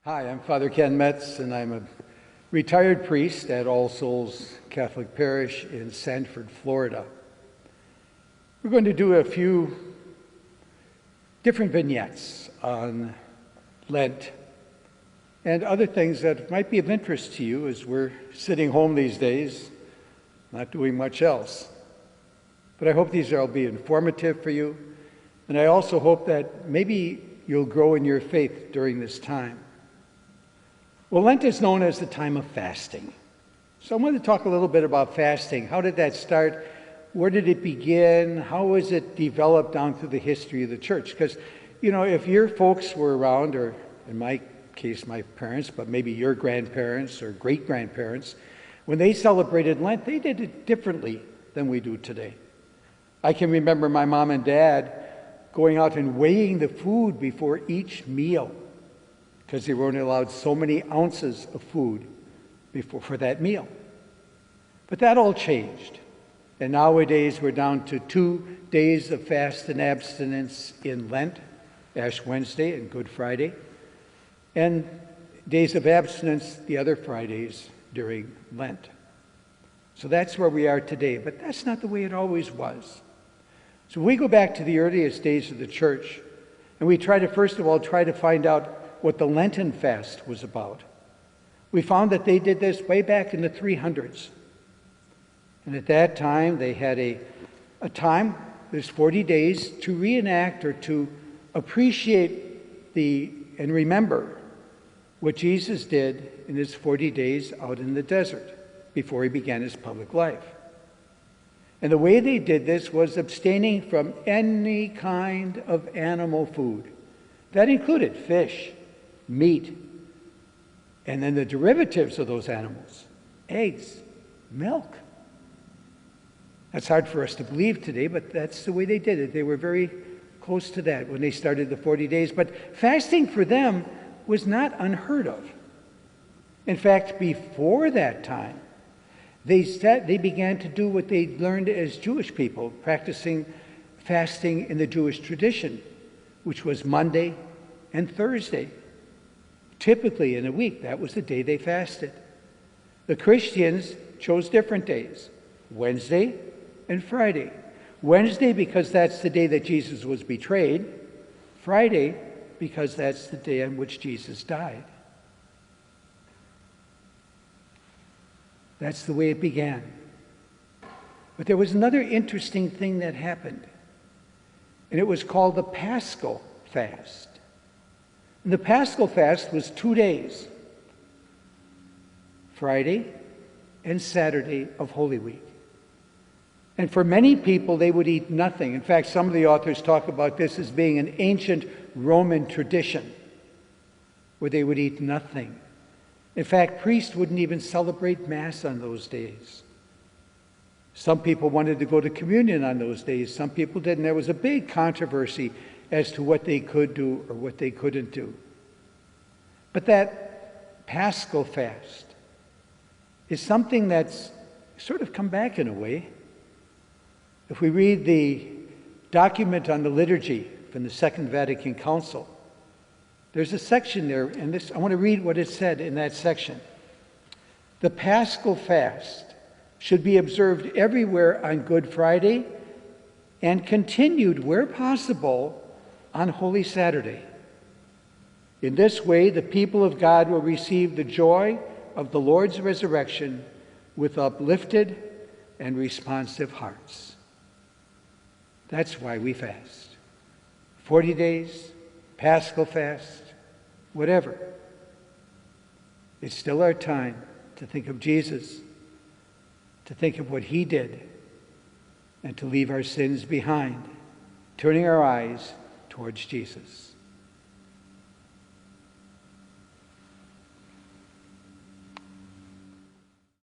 Hi, I'm Father Ken Metz, and I'm a retired priest at All Souls Catholic Parish in Sanford, Florida. We're going to do a few different vignettes on Lent and other things that might be of interest to you as we're sitting home these days, not doing much else. But I hope these will be informative for you, and I also hope that maybe you'll grow in your faith during this time. Well, Lent is known as the time of fasting. So I want to talk a little bit about fasting. How did that start? Where did it begin? How was it developed down through the history of the church? Because, if your folks were around, or in my case, my parents, but maybe your grandparents or great-grandparents, when they celebrated Lent, they did it differently than we do today. I can remember my mom and dad going out and weighing the food before each meal, because they were only allowed so many ounces of food for that meal. But that all changed. And nowadays we're down to 2 days of fast and abstinence in Lent, Ash Wednesday and Good Friday, and days of abstinence the other Fridays during Lent. So that's where we are today, but that's not the way it always was. So we go back to the earliest days of the church, and we try to, first of all, find out what the Lenten fast was about. We found that they did this way back in the 300s. And at that time, they had a time, there's 40 days, to reenact or to appreciate and remember what Jesus did in his 40 days out in the desert before he began his public life. And the way they did this was abstaining from any kind of animal food. That included fish, meat, and then the derivatives of those animals, eggs, milk. That's hard for us to believe today, but that's the way they did it. They were very close to that when they started the 40 days. But fasting for them was not unheard of. In fact, before that time, they began to do what they learned as Jewish people, practicing fasting in the Jewish tradition, which was Monday and Thursday. Typically in a week, that was the day they fasted. The Christians chose different days, Wednesday and Friday. Wednesday because that's the day that Jesus was betrayed. Friday because that's the day on which Jesus died. That's the way it began. But there was another interesting thing that happened, and it was called the Paschal fast. And the Paschal fast was 2 days, Friday and Saturday of Holy Week. And for many people, they would eat nothing. In fact, some of the authors talk about this as being an ancient Roman tradition where they would eat nothing. In fact, priests wouldn't even celebrate Mass on those days. Some people wanted to go to communion on those days. Some people didn't. There was a big controversy as to what they could do or what they couldn't do. But that Paschal fast is something that's sort of come back in a way. If we read the document on the liturgy from the Second Vatican Council, there's a section there, and I want to read what it said in that section. The Paschal fast should be observed everywhere on Good Friday and continued, where possible, on Holy Saturday. In this way, the people of God will receive the joy of the Lord's resurrection with uplifted and responsive hearts. That's why we fast. 40 days, Paschal fast, whatever. It's still our time to think of Jesus, to think of what he did, and to leave our sins behind, turning our eyes towards Jesus.